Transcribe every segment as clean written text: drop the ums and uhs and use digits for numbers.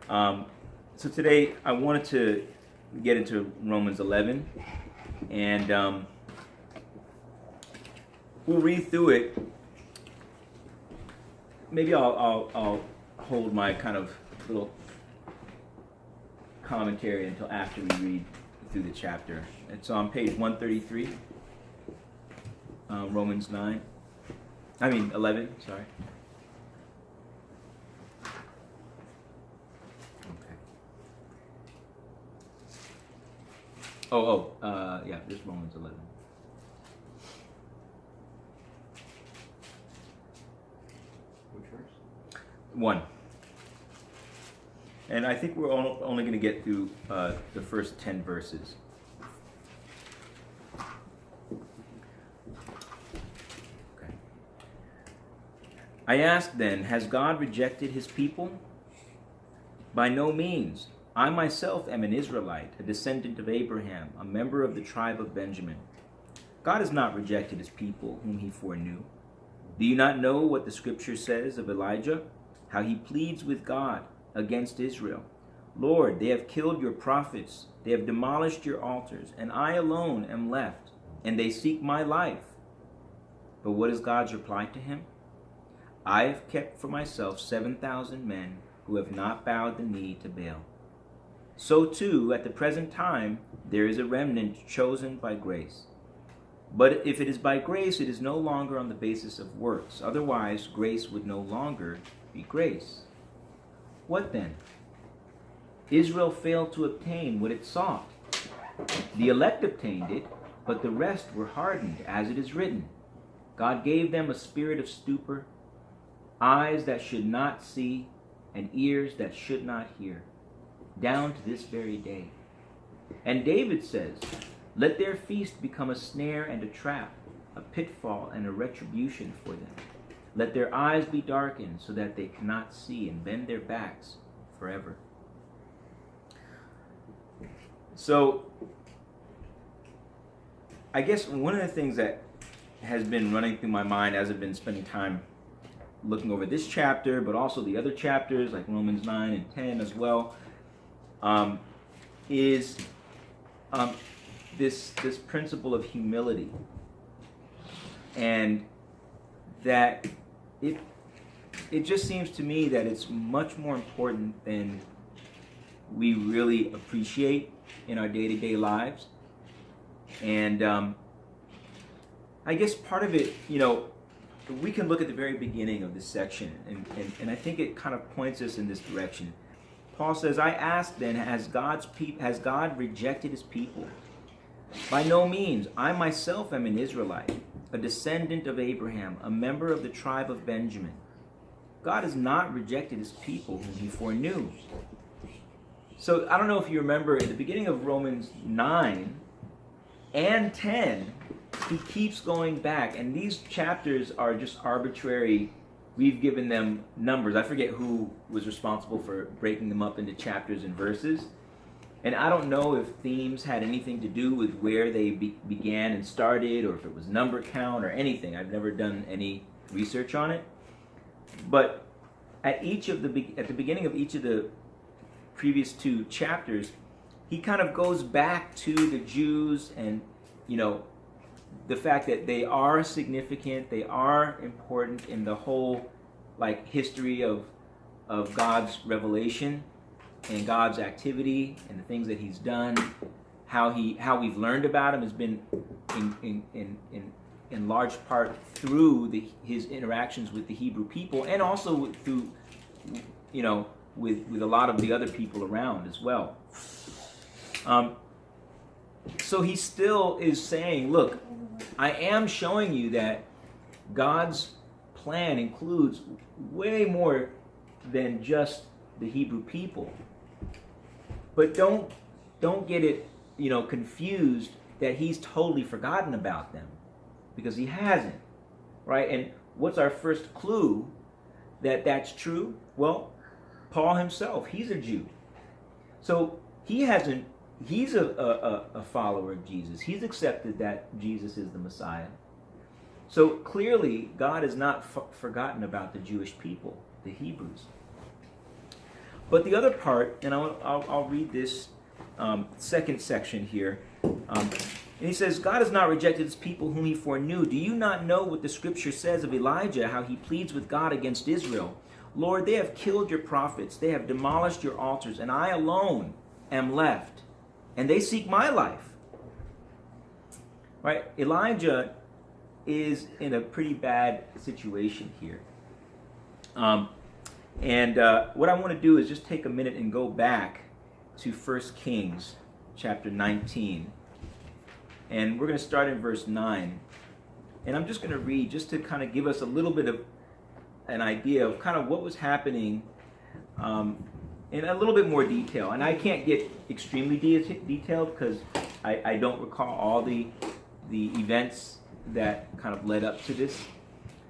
So today I wanted to get into Romans 11, and we'll read through it. Maybe I'll hold my kind of little commentary until after we read through the chapter. It's on page 133, Romans 11, sorry. Yeah, this is Romans 11. Which verse? 1. And I think we're only going to get through the first 10 verses. Okay. I ask then, has God rejected his people? By no means. I myself am an Israelite, a descendant of Abraham, a member of the tribe of Benjamin. God has not rejected his people whom he foreknew. Do you not know what the scripture says of Elijah? How he pleads with God against Israel. Lord, they have killed your prophets, they have demolished your altars, and I alone am left, and they seek my life. But what is God's reply to him? I have kept for myself 7,000 men who have not bowed the knee to Baal. So too, at the present time, there is a remnant chosen by grace. But if it is by grace, it is no longer on the basis of works. Otherwise, grace would no longer be grace. What then? Israel failed to obtain what it sought. The elect obtained it, but the rest were hardened, as it is written. God gave them a spirit of stupor, eyes that should not see, and ears that should not hear, down to this very day. And David says, let their feast become a snare and a trap, a pitfall and a retribution for them. Let their eyes be darkened so that they cannot see, and bend their backs forever. So, I guess one of the things that has been running through my mind as I've been spending time looking over this chapter, but also the other chapters like Romans 9 and 10 as well, is this principle of humility, and that it just seems to me that it's much more important than we really appreciate in our day-to-day lives. And I guess part of it, we can look at the very beginning of this section, and I think it kind of points us in this direction. Paul says, I ask then, has God rejected his people? By no means. I myself am an Israelite, a descendant of Abraham, a member of the tribe of Benjamin. God has not rejected his people whom he foreknew. So I don't know if you remember, at the beginning of Romans 9 and 10, he keeps going back, and these chapters are just arbitrary. We've given them numbers. I forget who was responsible for breaking them up into chapters and verses. And I don't know if themes had anything to do with where they began and started, or if it was number count or anything. I've never done any research on it. But at the beginning of each of the previous two chapters, he kind of goes back to the Jews and, the fact that they are significant, they are important in the whole history of God's revelation and God's activity and the things that he's done. How we've learned about him has been in large part through his interactions with the Hebrew people, and also through with a lot of the other people around as well. So he still is saying, look, I am showing you that God's plan includes way more than just the Hebrew people. But don't get it, confused that he's totally forgotten about them, because he hasn't, right? And what's our first clue that that's true? Well, Paul himself, he's a Jew. So he's a follower of Jesus. He's accepted that Jesus is the Messiah. So clearly, God has not forgotten about the Jewish people, the Hebrews. But the other part, and I'll read this second section here. And he says, God has not rejected his people whom he foreknew. Do you not know what the scripture says of Elijah, how he pleads with God against Israel? Lord, they have killed your prophets. They have demolished your altars, and I alone am left. And they seek my life. Right? Elijah is in a pretty bad situation here. What I want to do is just take a minute and go back to 1 Kings chapter 19. And we're going to start in verse 9. And I'm just going to read just to kind of give us a little bit of an idea of kind of what was happening in a little bit more detail. And I can't get extremely detailed because I don't recall all the events that kind of led up to this.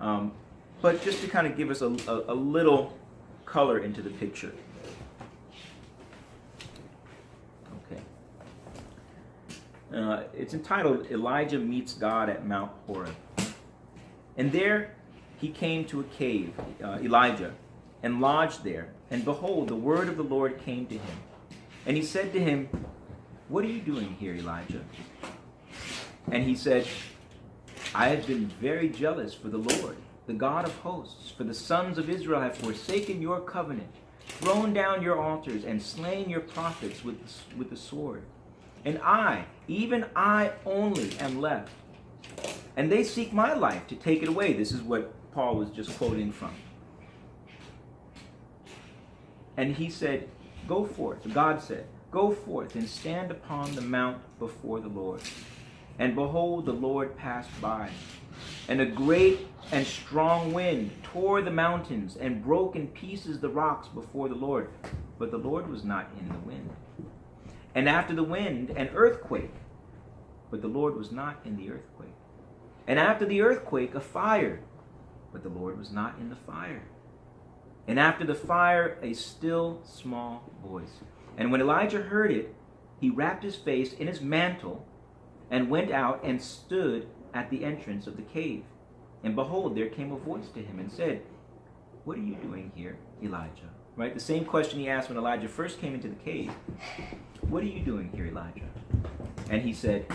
But just to kind of give us a little color into the picture. Okay. It's entitled, Elijah Meets God at Mount Horeb. And there he came to a cave, Elijah, and lodged there. And behold, the word of the Lord came to him. And he said to him, what are you doing here, Elijah? And he said, I have been very jealous for the Lord, the God of hosts, for the sons of Israel have forsaken your covenant, thrown down your altars, and slain your prophets with the sword. And I, even I only, am left. And they seek my life to take it away. This is what Paul was just quoting from. And he said, go forth. God said, go forth and stand upon the mount before the Lord. And behold, the Lord passed by. And a great and strong wind tore the mountains and broke in pieces the rocks before the Lord. But the Lord was not in the wind. And after the wind, an earthquake. But the Lord was not in the earthquake. And after the earthquake, a fire. But the Lord was not in the fire. And after the fire, a still small voice. And when Elijah heard it, he wrapped his face in his mantle and went out and stood at the entrance of the cave. And behold, there came a voice to him and said, what are you doing here, Elijah? Right? The same question he asked when Elijah first came into the cave. What are you doing here, Elijah? And he said,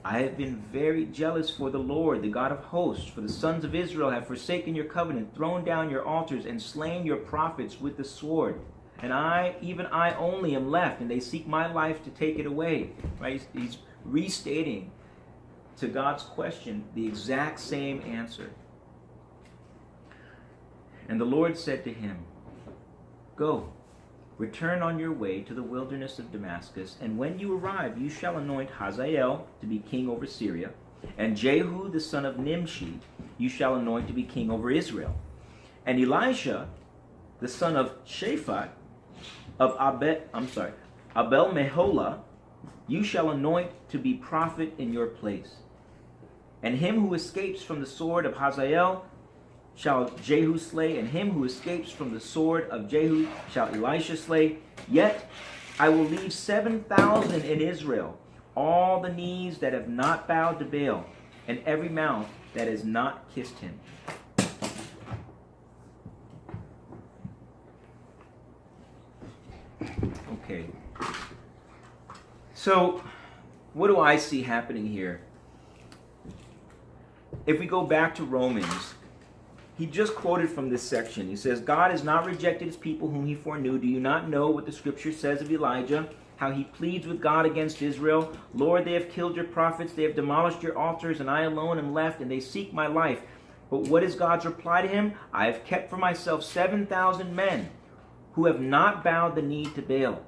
I have been very jealous for the Lord, the God of hosts, for the sons of Israel have forsaken your covenant, thrown down your altars, and slain your prophets with the sword. And I, even I only, am left, and they seek my life to take it away. Right? He's restating to God's question the exact same answer. And the Lord said to him, go, return on your way to the wilderness of Damascus, and when you arrive, you shall anoint Hazael to be king over Syria, and Jehu the son of Nimshi you shall anoint to be king over Israel. And Elisha the son of Shaphat of Abel Meholah you shall anoint to be prophet in your place. And him who escapes from the sword of Hazael shall Jehu slay, and him who escapes from the sword of Jehu shall Elisha slay. Yet I will leave 7,000 in Israel, all the knees that have not bowed to Baal, and every mouth that has not kissed him. Okay. So, what do I see happening here? If we go back to Romans, he just quoted from this section. He says, God has not rejected his people whom he foreknew. Do you not know what the scripture says of Elijah? How he pleads with God against Israel. Lord, they have killed your prophets. They have demolished your altars, and I alone am left, and they seek my life. But what is God's reply to him? I have kept for myself 7,000 men who have not bowed the knee to Baal.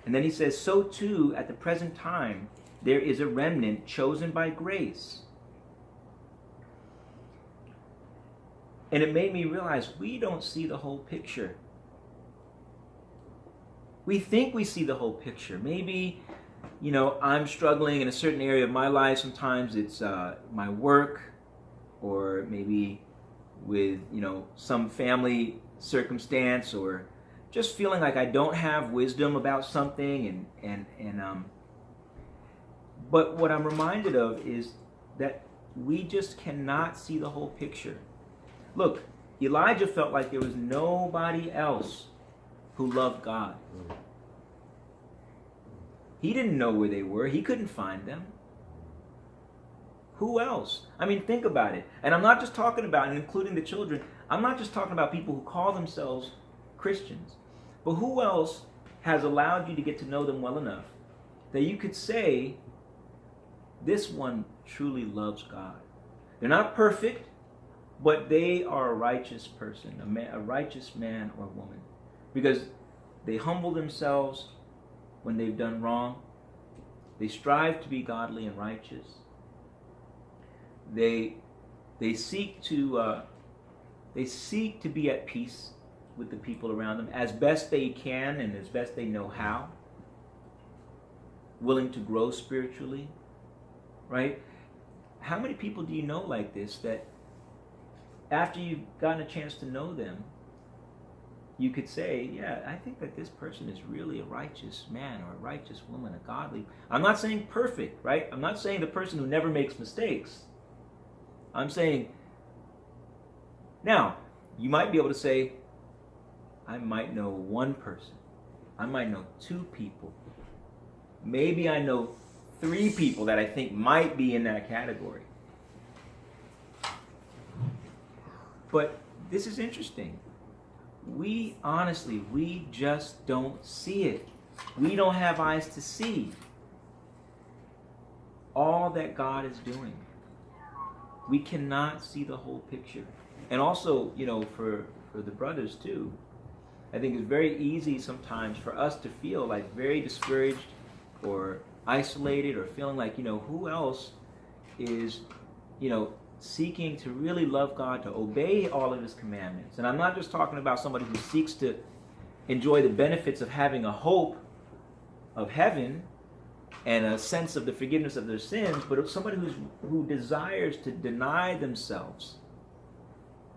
And then he says, so too, at the present time, there is a remnant chosen by grace. And it made me realize we don't see the whole picture. We think we see the whole picture. Maybe, I'm struggling in a certain area of my life. Sometimes it's my work, or maybe with, some family circumstance, or just feeling like I don't have wisdom about something. But what I'm reminded of is that we just cannot see the whole picture. Look, Elijah felt like there was nobody else who loved God. He didn't know where they were. He couldn't find them. Who else? I mean, think about it. And I'm not just talking about, and including the children, I'm not just talking about people who call themselves Christians. But who else has allowed you to get to know them well enough that you could say, this one truly loves God? They're not perfect, but they are a righteous person, a righteous man or woman. Because they humble themselves when they've done wrong. They strive to be godly and righteous. They seek to be at peace with the people around them as best they can and as best they know how. Willing to grow spiritually, right? How many people do you know like this that after you've gotten a chance to know them, you could say, yeah, I think that this person is really a righteous man or a righteous woman, a godly. I'm not saying perfect, right? I'm not saying the person who never makes mistakes. I'm saying, now, you might be able to say, I might know one person. I might know two people. Maybe I know three people that I think might be in that category. But this is interesting. We just don't see it. We don't have eyes to see all that God is doing. We cannot see the whole picture. And also, for the brothers too, I think it's very easy sometimes for us to feel like very discouraged or isolated or feeling like, who else is, seeking to really love God, to obey all of His commandments. And I'm not just talking about somebody who seeks to enjoy the benefits of having a hope of heaven and a sense of the forgiveness of their sins, but somebody who desires to deny themselves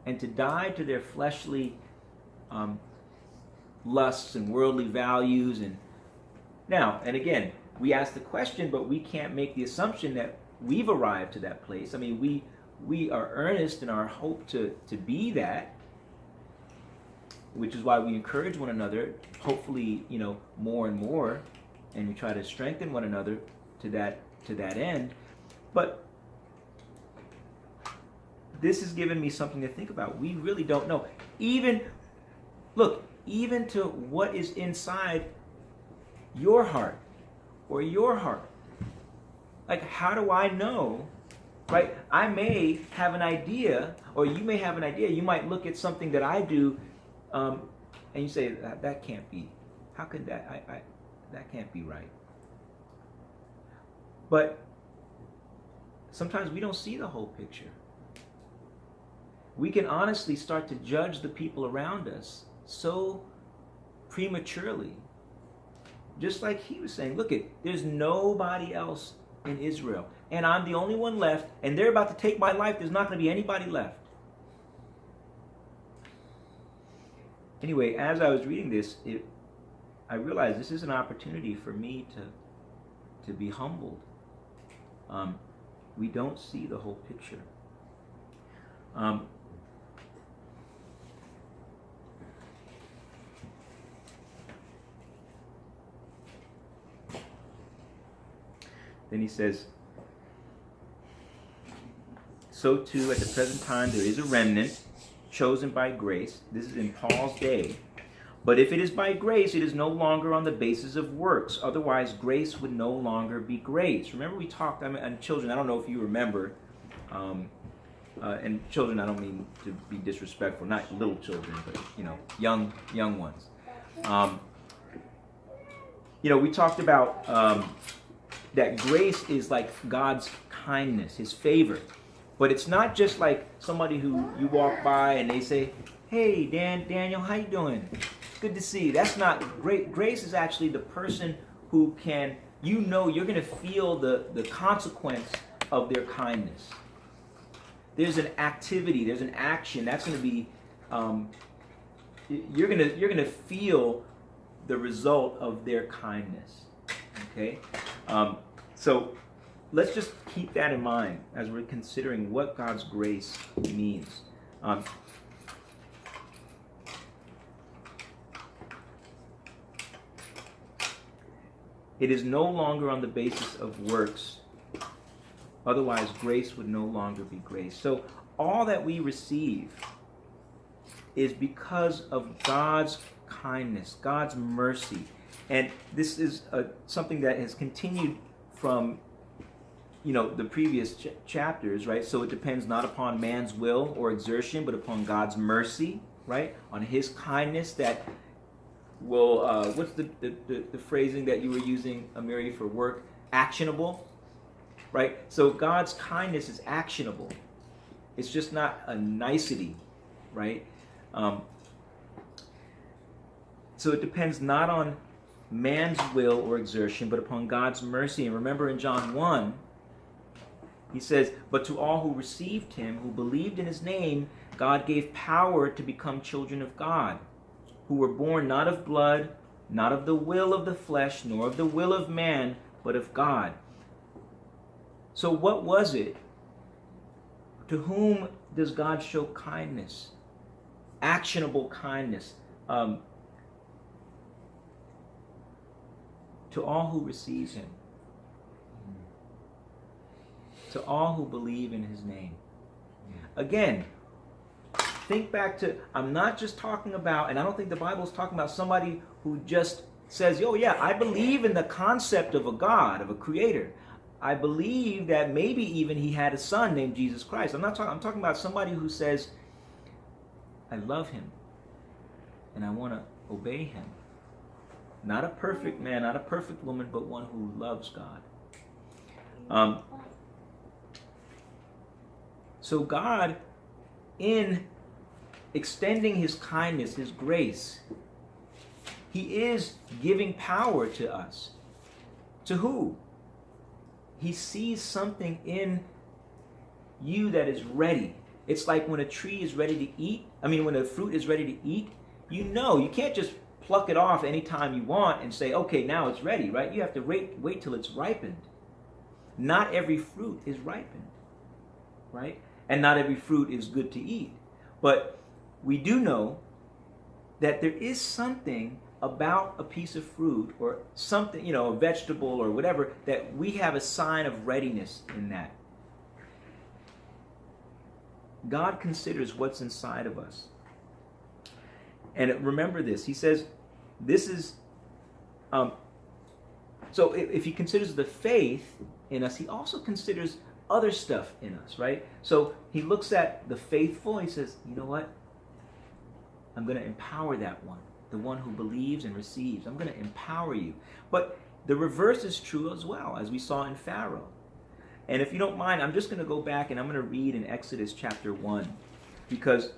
and to die to their fleshly lusts and worldly values. And now, and again, we ask the question, but we can't make the assumption that we've arrived to that place. I mean, we are earnest in our hope to be that, which is why we encourage one another, hopefully, more and more, and we try to strengthen one another to that end. But this has given me something to think about. We really don't know. Even to what is inside your heart or your heart. Like, how do I know? Right? I may have an idea, or you may have an idea. You might look at something that I do, and you say, that can't be. How could that? That can't be right. But sometimes we don't see the whole picture. We can honestly start to judge the people around us so prematurely. Just like he was saying, look, there's nobody else in Israel. And I'm the only one left, and they're about to take my life. There's not going to be anybody left. Anyway, as I was reading this, I realized this is an opportunity for me to be humbled. We don't see the whole picture. Then he says, so too at the present time there is a remnant chosen by grace. This is in Paul's day. But if it is by grace, it is no longer on the basis of works. Otherwise, grace would no longer be grace. Remember we talked, and children, I don't know if you remember, and children, I don't mean to be disrespectful, not little children, but, young ones. We talked about that grace is like God's kindness, His favor. But it's not just like somebody who you walk by and they say, hey, Daniel, how you doing? Good to see you. That's not great. Grace is actually the person who can, you're going to feel the consequence of their kindness. There's an activity, there's an action that's going to be, you're going to feel the result of their kindness. Okay, so let's just keep that in mind as we're considering what God's grace means. It is no longer on the basis of works. Otherwise, grace would no longer be grace. So all that we receive is because of God's kindness, God's mercy. And this is something that has continued from the previous chapters, right? So it depends not upon man's will or exertion, but upon God's mercy, right? On his kindness that will, what's the phrasing that you were using, Amiri, for work? Actionable, right? So God's kindness is actionable. It's just not a nicety, right? So it depends not on man's will or exertion, but upon God's mercy. And remember in John 1, he says, "But to all who received him, who believed in his name, God gave power to become children of God, who were born not of blood, not of the will of the flesh, nor of the will of man, but of God." So what was it? To whom does God show kindness? Actionable kindness. To all who receives him. To all who believe in his name. Again, think back to, I'm not just talking about, and I don't think the Bible is talking about somebody who just says, "Oh yeah, I believe in the concept of a God, of a creator. I believe that maybe even he had a son named Jesus Christ." I'm talking about somebody who says, "I love him and I want to obey him." Not a perfect man, not a perfect woman, but one who loves God. So God, in extending his kindness, his grace, he is giving power to us. To who? He sees something in you that is ready. It's like when a tree is ready to eat. When a fruit is ready to eat, you can't just pluck it off anytime you want and say, "Okay, now it's ready," right? You have to wait till it's ripened. Not every fruit is ripened, right? And not every fruit is good to eat. But we do know that there is something about a piece of fruit or something, a vegetable or whatever, that we have a sign of readiness in that. God considers what's inside of us. And remember this, he says, this is, so if he considers the faith in us, he also considers other stuff in us, right? So he looks at the faithful, he says, "You know what? I'm going to empower that one, the one who believes and receives. I'm going to empower you." But the reverse is true as well, as we saw in Pharaoh. And if you don't mind, I'm just going to go back and I'm going to read in Exodus chapter 1. Because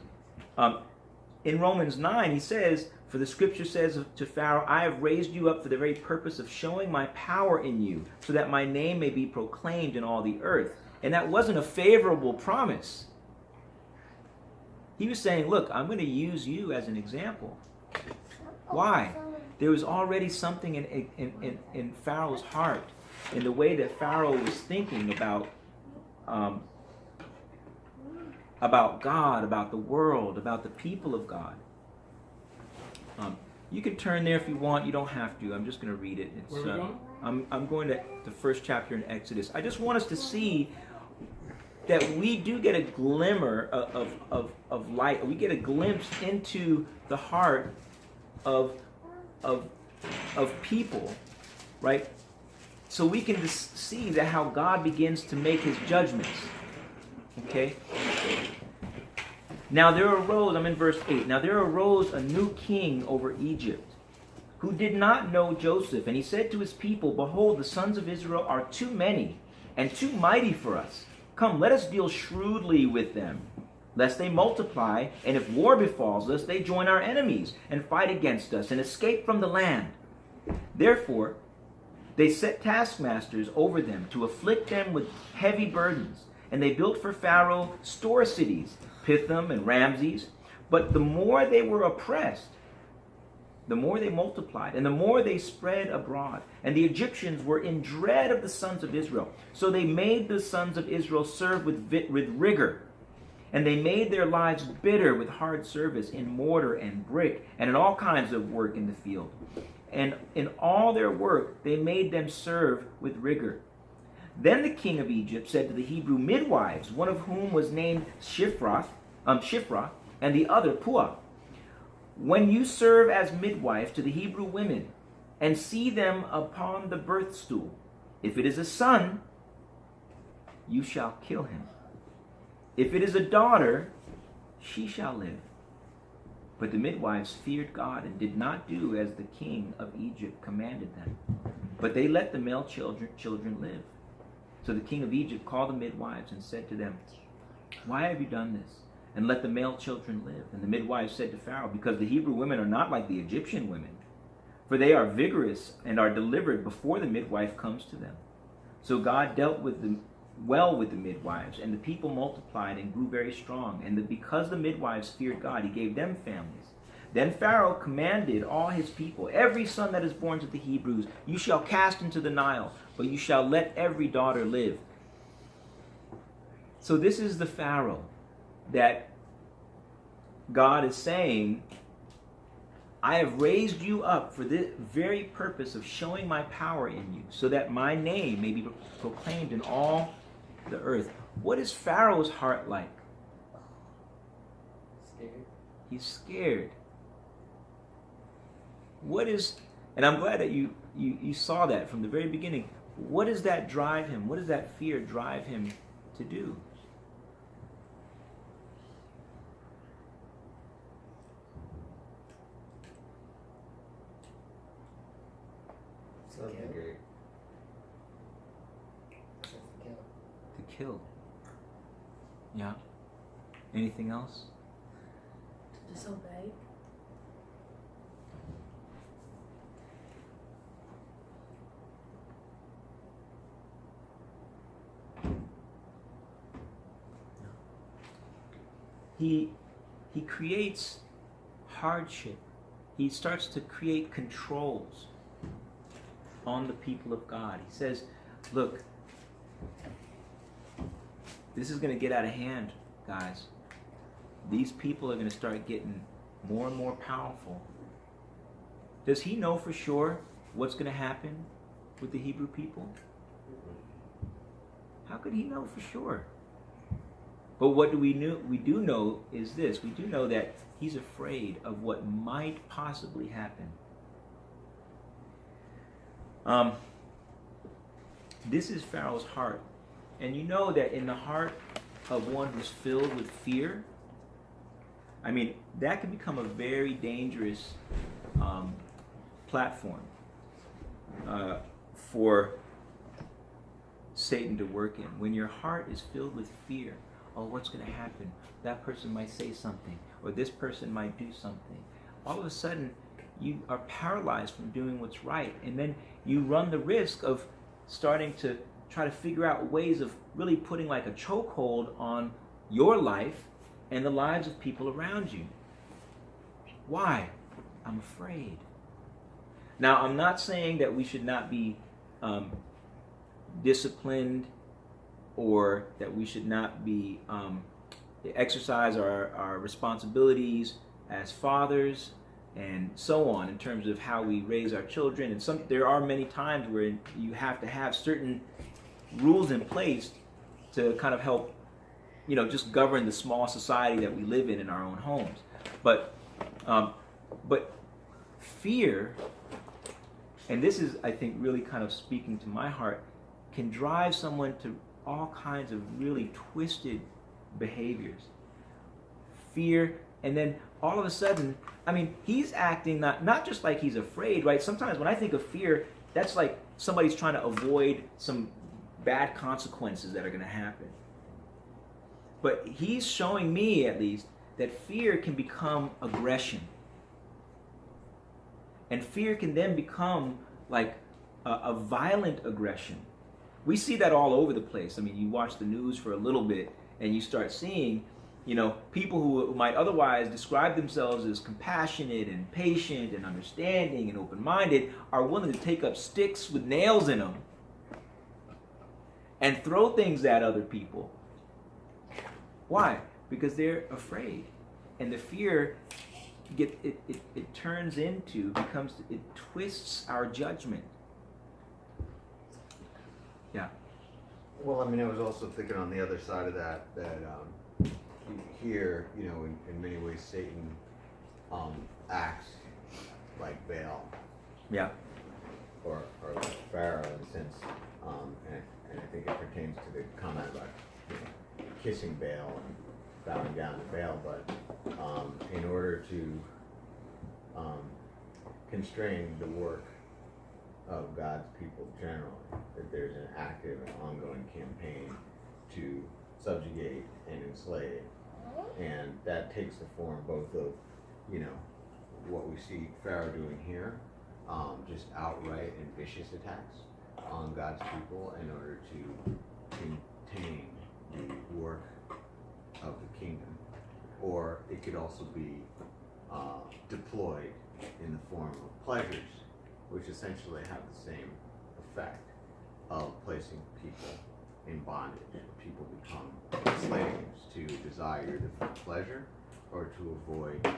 in Romans 9, he says, "For the scripture says to Pharaoh, I have raised you up for the very purpose of showing my power in you, so that my name may be proclaimed in all the earth." And that wasn't a favorable promise. He was saying, "Look, I'm going to use you as an example." Why? There was already something in Pharaoh's heart, in the way that Pharaoh was thinking about God, about the world, about the people of God. You can turn there if you want. You don't have to. I'm just going to read it. Where are we going? I'm going to the first chapter in Exodus. I just want us to see that we do get a glimmer of light. We get a glimpse into the heart of people, right? So we can just see that how God begins to make his judgments. Okay? Now there arose, I'm in verse 8, now there arose a new king over Egypt, who did not know Joseph, and he said to his people, "Behold, the sons of Israel are too many and too mighty for us. Come, let us deal shrewdly with them, lest they multiply, and if war befalls us, they join our enemies and fight against us and escape from the land." Therefore, they set taskmasters over them to afflict them with heavy burdens, and they built for Pharaoh store cities, Pithom and Ramses. But the more they were oppressed, the more they multiplied, and the more they spread abroad. And the Egyptians were in dread of the sons of Israel. So they made the sons of Israel serve with rigor. And they made their lives bitter with hard service in mortar and brick, and in all kinds of work in the field. and in all their work they made them serve with rigor. Then the king of Egypt said to the Hebrew midwives, one of whom was named Shiphrah, and the other Puah, when you serve as midwife to the Hebrew women, and see them upon the birth stool, if it is a son, you shall kill him. If it is a daughter, she shall live. But the midwives feared God and did not do as the king of Egypt commanded them, but they let the male children live. So the king of Egypt called the midwives and said to them, why have you done this? And let the male children live. And the midwives said to Pharaoh, because the Hebrew women are not like the Egyptian women, for they are vigorous and are delivered before the midwife comes to them. So God dealt well with the midwives, and the people multiplied and grew very strong. And because the midwives feared God, he gave them families. Then Pharaoh commanded all his people, every son that is born to the Hebrews, you shall cast into the Nile, but you shall let every daughter live. So this is the Pharaoh that God is saying, I have raised you up for the very purpose of showing my power in you, so that my name may be proclaimed in all the earth. What is Pharaoh's heart like? Scared. He's scared. What is, and I'm glad that you saw that from the very beginning. What does that drive him? What does that fear drive him to do? Something great. To kill. Yeah. Anything else? To disobey. He creates hardship. He starts to create controls on the people of God. He says, look, this is going to get out of hand, guys. These people are going to start getting more and more powerful. Does he know for sure what's going to happen with the Hebrew people? How could he know for sure? But what we do know is this. We do know that he's afraid of what might possibly happen. This is Pharaoh's heart. And you know that in the heart of one who's filled with fear, I mean, that can become a very dangerous platform for Satan to work in. When your heart is filled with fear, oh, what's going to happen? That person might say something, or this person might do something. All of a sudden, you are paralyzed from doing what's right. And then you run the risk of starting to try to figure out ways of really putting like a chokehold on your life and the lives of people around you. Why? I'm afraid. Now, I'm not saying that we should not be disciplined, or that we should not be exercise our responsibilities as fathers and so on, in terms of how we raise our children. And there are many times where you have to have certain rules in place to kind of help, just govern the small society that we live in our own homes. But fear, and this is, I think, really kind of speaking to my heart, can drive someone to all kinds of really twisted behaviors. Fear, and then all of a sudden, I mean, he's acting not just like he's afraid, right? Sometimes when I think of fear, that's like somebody's trying to avoid some bad consequences that are going to happen. But he's showing me, at least, that fear can become aggression. And fear can then become like a violent aggression. We see that all over the place. I mean, you watch the news for a little bit and you start seeing, people who might otherwise describe themselves as compassionate and patient and understanding and open-minded are willing to take up sticks with nails in them and throw things at other people. Why? Because they're afraid. And the fear it turns into, it twists our judgment. Yeah. Well, I mean, I was also thinking on the other side of that here, you know, in many ways, Satan acts like Baal. Yeah. Or like Pharaoh in a sense, and I think it pertains to the comment about, you know, kissing Baal and bowing down to Baal, but in order to constrain the work of God's people generally, that there's an active and ongoing campaign to subjugate and enslave, and that takes the form both of, you know, what we see Pharaoh doing here, just outright and vicious attacks on God's people in order to contain the work of the kingdom, or it could also be deployed in the form of pleasures, which essentially have the same effect of placing people in bondage. People become slaves to desire either for pleasure or to avoid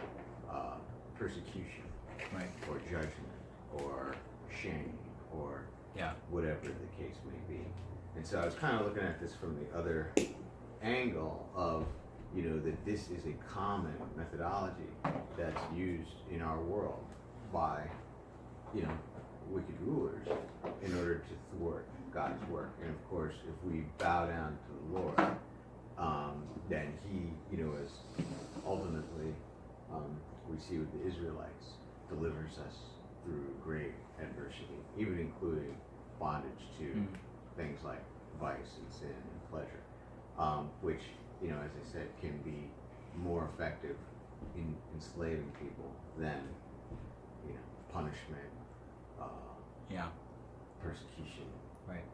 persecution, Right. or judgment, or shame, or whatever the case may be. And so I was kind of looking at this from the other angle of, you know, that this is a common methodology that's used in our world by, you know, wicked rulers in order to thwart God's work. And of course, if we bow down to the Lord, then He, you know, is ultimately, we see with the Israelites, delivers us through great adversity, even including bondage to things like vice and sin and pleasure, which, you know, as I said, can be more effective in enslaving people than, you know, punishment, persecution. Right.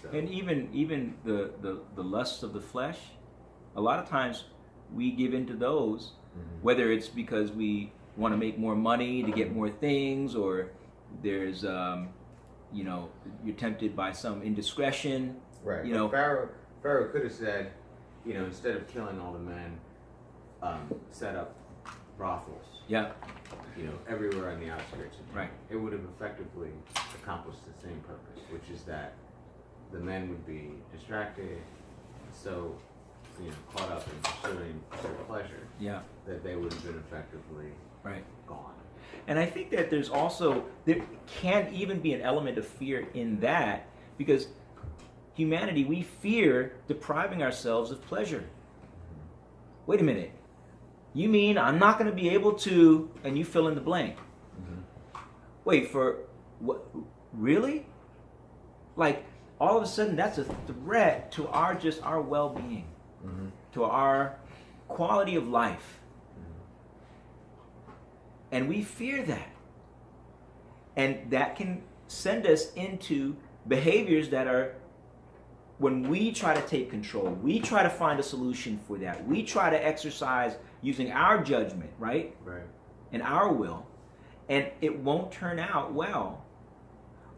So, And even the lusts of the flesh, a lot of times we give into those, whether it's because we want to make more money to get more things, or there's you know, you're tempted by some indiscretion. right. You know, Pharaoh could have said, you know, instead of killing all the men, set up brothels. Yeah. You know, everywhere on the outskirts of town. Right. It would have effectively accomplished the same purpose, which is that the men would be distracted, so, you know, caught up in pursuing their pleasure, that they would have been effectively gone. And I think that there can even be an element of fear in that, because humanity, we fear depriving ourselves of pleasure. Wait a minute. You mean I'm not going to be able to, and you fill in the blank. Wait, for what? Really? Like, all of a sudden, that's a threat to our well-being, to our quality of life. And we fear that. And that can send us into behaviors that are, when we try to take control, we try to find a solution for that. We try to exercise using our judgment, right? Right. And our will. And it won't turn out well.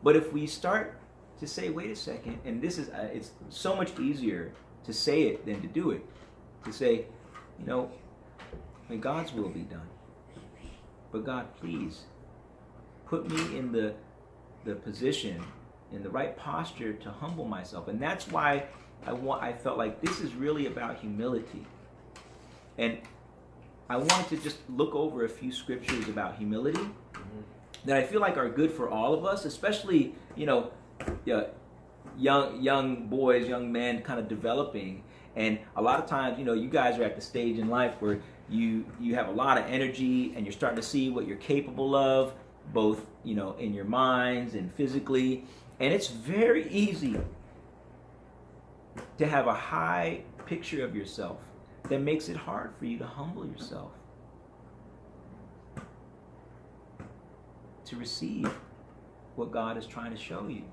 But if we start to say, wait a second, and this is, it's so much easier to say it than to do it. To say, you know, may God's will be done. But God, please, put me in the position, in the right posture to humble myself. And that's why I felt like this is really about humility. And I wanted to just look over a few scriptures about humility that I feel like are good for all of us, especially, you know, young boys, young men kind of developing. And a lot of times, you know, you guys are at the stage in life where you have a lot of energy and you're starting to see what you're capable of, both, you know, in your minds and physically. And it's very easy to have a high picture of yourself that makes it hard for you to humble yourself, to receive what God is trying to show you.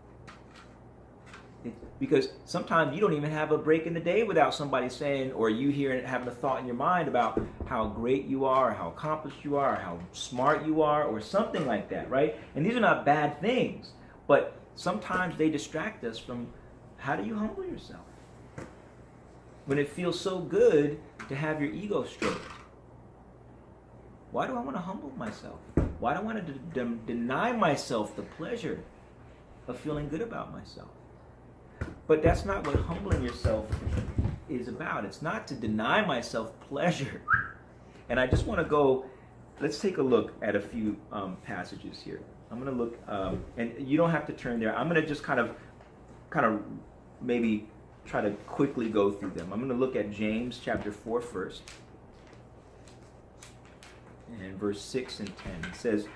Because sometimes you don't even have a break in the day without somebody saying, or you hearing, having a thought in your mind about how great you are, or how accomplished you are, or how smart you are, or something like that, right? And these are not bad things, but sometimes they distract us from how do you humble yourself when it feels so good to have your ego stroked. Why do I want to humble myself? Why do I want to deny myself the pleasure of feeling good about myself? But that's not what humbling yourself is about. It's not to deny myself pleasure. And I just want to go, let's take a look at a few passages here. I'm going to look, and you don't have to turn there. I'm going to just kind of maybe try to quickly go through them. I'm going to look at James chapter 4 first. And verse 6 and 10. It says,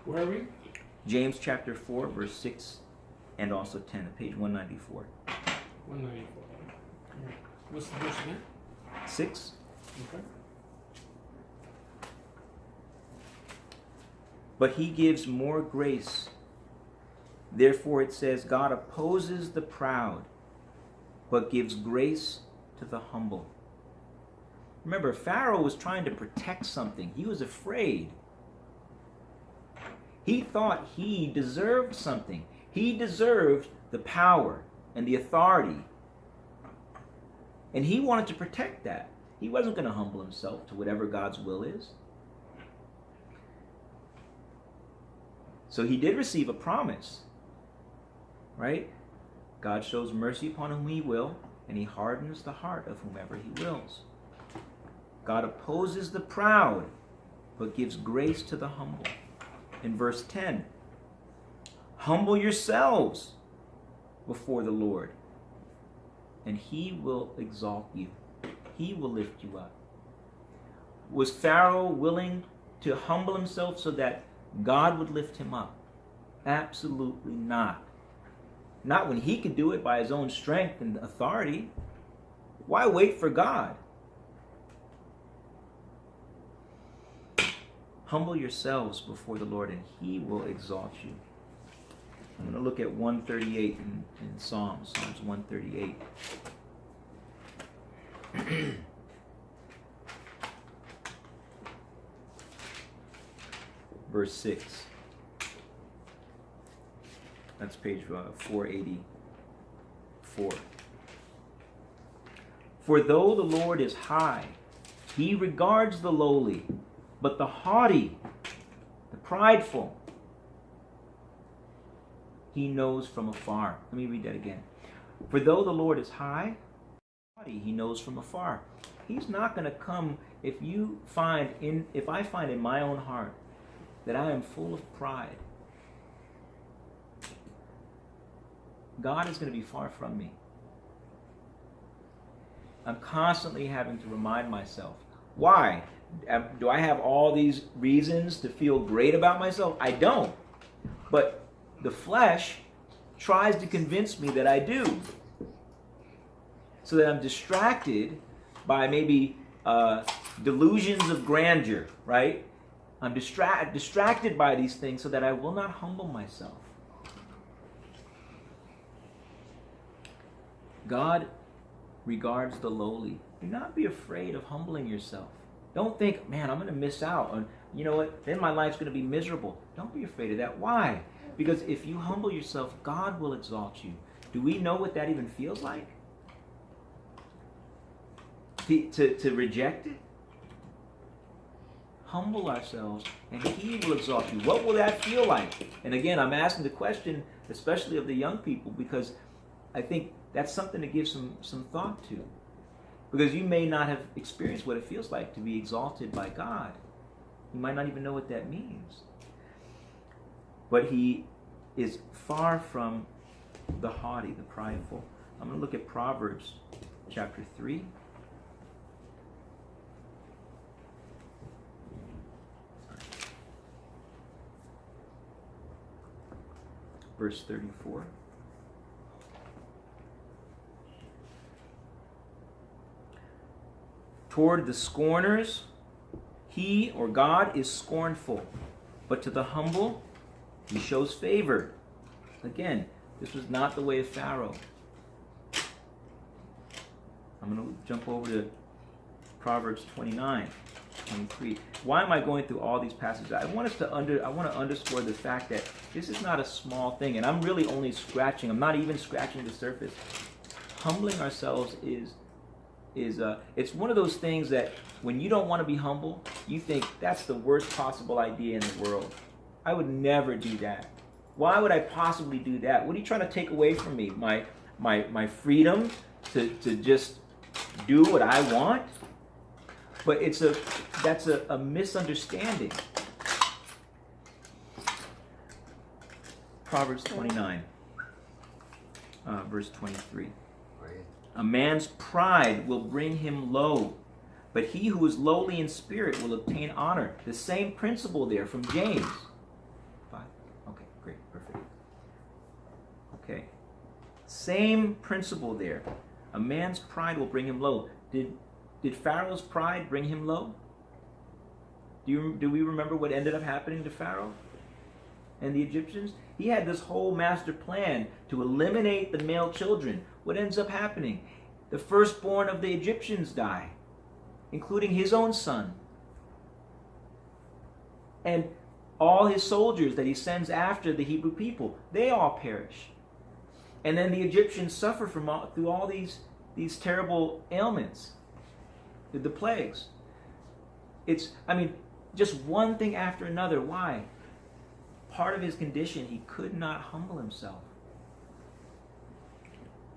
Where are we? James chapter 4, verse 6 and also 10, page 194. 194. What's the verse again? 6. Okay. But he gives more grace. Therefore it says, God opposes the proud, but gives grace to the humble. Remember, Pharaoh was trying to protect something. He was afraid. He thought he deserved something. He deserved the power and the authority. And he wanted to protect that. He wasn't going to humble himself to whatever God's will is. So he did receive a promise, right? God shows mercy upon whom he will, and he hardens the heart of whomever he wills. God opposes the proud, but gives grace to the humble. In verse 10, humble yourselves before the Lord, and he will exalt you. He will lift you up. Was Pharaoh willing to humble himself so that God would lift him up? Absolutely not. Not when he could do it by his own strength and authority. Why wait for God? Humble yourselves before the Lord, and he will exalt you. I'm going to look at 138 in Psalms 138. Verse 6. That's page 484. For though the Lord is high, he regards the lowly, but the haughty, the prideful, he knows from afar. Let me read that again. For though the Lord is high, he knows from afar. He's not going to come if I find in my own heart that I am full of pride. God is going to be far from me. I'm constantly having to remind myself. Why? Do I have all these reasons to feel great about myself? I don't. But the flesh tries to convince me that I do. So that I'm distracted by maybe delusions of grandeur, right? I'm distracted by these things so that I will not humble myself. God regards the lowly. Do not be afraid of humbling yourself. Don't think, man, I'm going to miss out on, you know what, then my life's going to be miserable. Don't be afraid of that. Why? Because if you humble yourself, God will exalt you. Do we know what that even feels like? To reject it? Humble ourselves and he will exalt you. What will that feel like? And again, I'm asking the question, especially of the young people, because I think that's something to give some thought to. Because you may not have experienced what it feels like to be exalted by God. You might not even know what that means. But he is far from the haughty, the prideful. I'm going to look at Proverbs chapter 3. Verse 34. Toward the scorners, he or God is scornful, but to the humble, he shows favor. Again, this was not the way of Pharaoh. I'm going to jump over to Proverbs 29, 23. Why am I going through all these passages? I want to underscore the fact that this is not a small thing, and I'm really only scratching. I'm not even scratching the surface. Humbling ourselves is it's one of those things that when you don't want to be humble, you think that's the worst possible idea in the world. I would never do that. Why would I possibly do that? What are you trying to take away from me? My freedom to just do what I want? But that's a misunderstanding. Proverbs 29, verse 23. A man's pride will bring him low, but he who is lowly in spirit will obtain honor. The same principle there from James. 5. Okay, great, perfect. Okay. Same principle there. A man's pride will bring him low. Did Pharaoh's pride bring him low? Do we remember what ended up happening to Pharaoh and the Egyptians? He had this whole master plan to eliminate the male children. What ends up happening? The firstborn of the Egyptians die, including his own son. And all his soldiers that he sends after the Hebrew people, they all perish. And then the Egyptians suffer through all these terrible ailments, the plagues. Just one thing after another. Why? Part of his condition, he could not humble himself.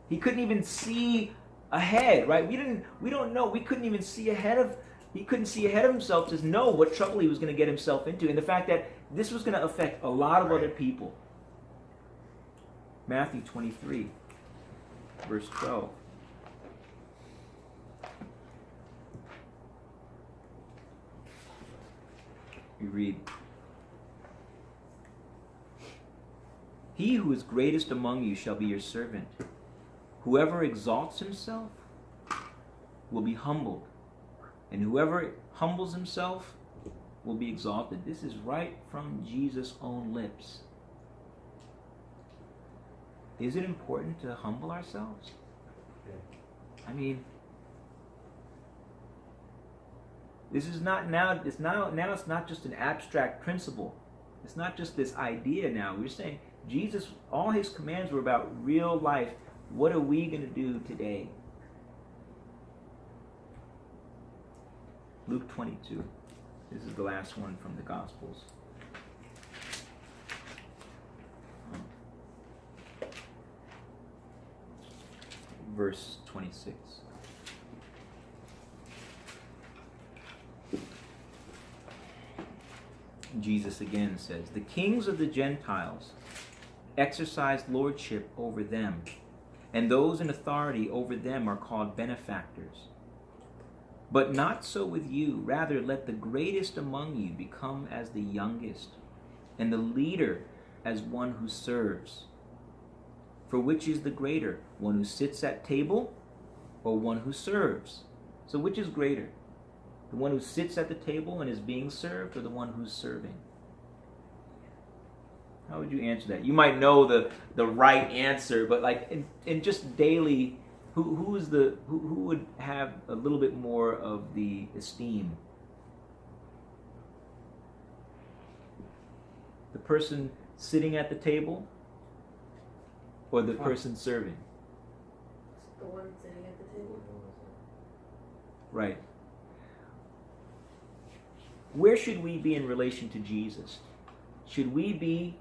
He couldn't even see ahead, right? We don't know. We couldn't even see ahead of. He couldn't see ahead of himself to know what trouble he was going to get himself into, and the fact that this was going to affect a lot of other people. Matthew 23, verse 12. We read, "He who is greatest among you shall be your servant. Whoever exalts himself will be humbled, and whoever humbles himself will be exalted." This is right from Jesus' own lips. Is it important to humble ourselves? This is not now. It's not just an abstract principle. It's not just this idea now. We're saying Jesus, all his commands were about real life. What are we going to do today? Luke 22. This is the last one from the Gospels. Verse 26. Jesus again says, "The kings of the Gentiles exercise lordship over them, and those in authority over them are called benefactors. But not so with you. Rather, let the greatest among you become as the youngest, and the leader as one who serves. For which is the greater, one who sits at table or one who serves?" So which is greater? The one who sits at the table and is being served, or the one who's serving? How would you answer that? You might know the right answer, but like in just daily, who would have a little bit more of the esteem? The person sitting at the table, or the person serving? The one sitting at the table. Right. Where should we be in relation to Jesus? Should we be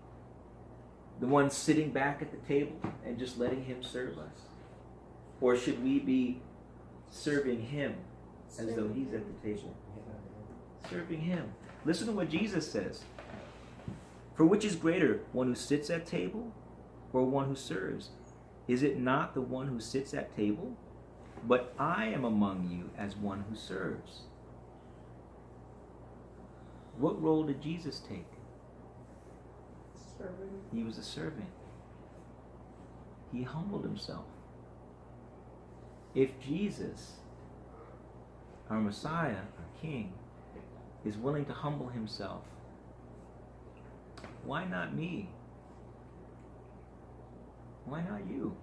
the one sitting back at the table and just letting him serve us? Or should we be serving him as though he's at the table? Serving him. Listen to what Jesus says. "For which is greater, one who sits at table or one who serves? Is it not the one who sits at table? But I am among you as one who serves." What role did Jesus take? Serving. He was a servant. He humbled himself. If Jesus, our Messiah, our King, is willing to humble himself, why not me? Why not you?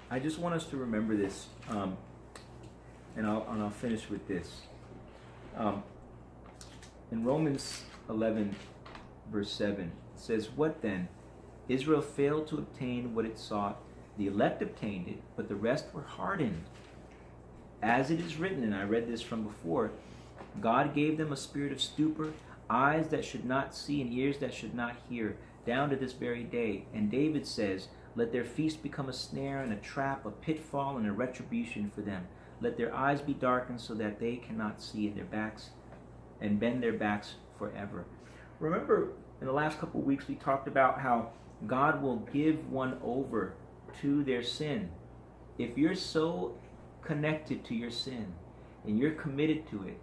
I just want us to remember this, and I'll finish with this. In Romans 11, verse 7, It says, what then? Israel failed to obtain what it sought. The elect obtained it, but the rest were hardened. As it is written, and I read this from before, God gave them a spirit of stupor, eyes that should not see and ears that should not hear, down to this very day. And David says, let their feast become a snare and a trap, a pitfall and a retribution for them. Let their eyes be darkened so that they cannot see, and their backs and bend their backs forever. Remember, in the last couple of weeks, we talked about how God will give one over to their sin. If you're so connected to your sin and you're committed to it,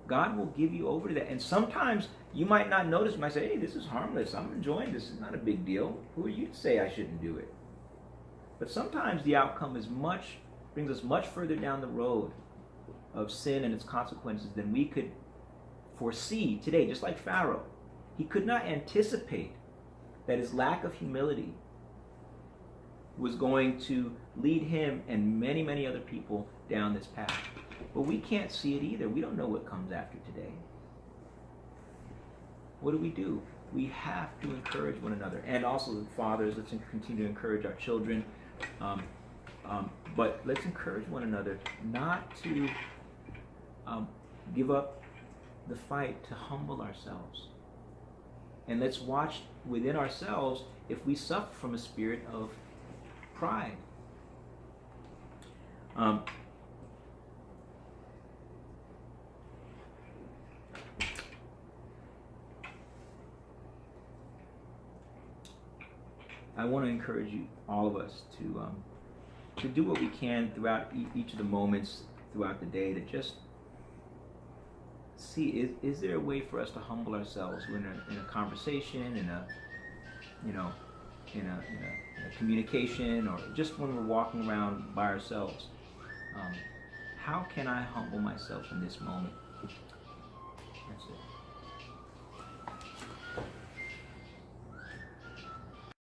God will give you over to that. And sometimes you might not notice. You might say, hey, this is harmless. I'm enjoying this. It's not a big deal. Who are you to say I shouldn't do it? But sometimes the outcome brings us much further down the road of sin and its consequences than we could foresee today. Just like Pharaoh, he could not anticipate that his lack of humility was going to lead him and many, many other people down this path. But we can't see it either. We don't know what comes after today. What do? We have to encourage one another. And also the fathers, let's continue to encourage our children. But let's encourage one another not to give up the fight, to humble ourselves. And let's watch within ourselves if we suffer from a spirit of pride. I want to encourage you, all of us, to do what we can throughout each of the moments throughout the day, to just see, is there a way for us to humble ourselves in a conversation, in a communication, or just when we're walking around by ourselves? How can I humble myself in this moment? That's it.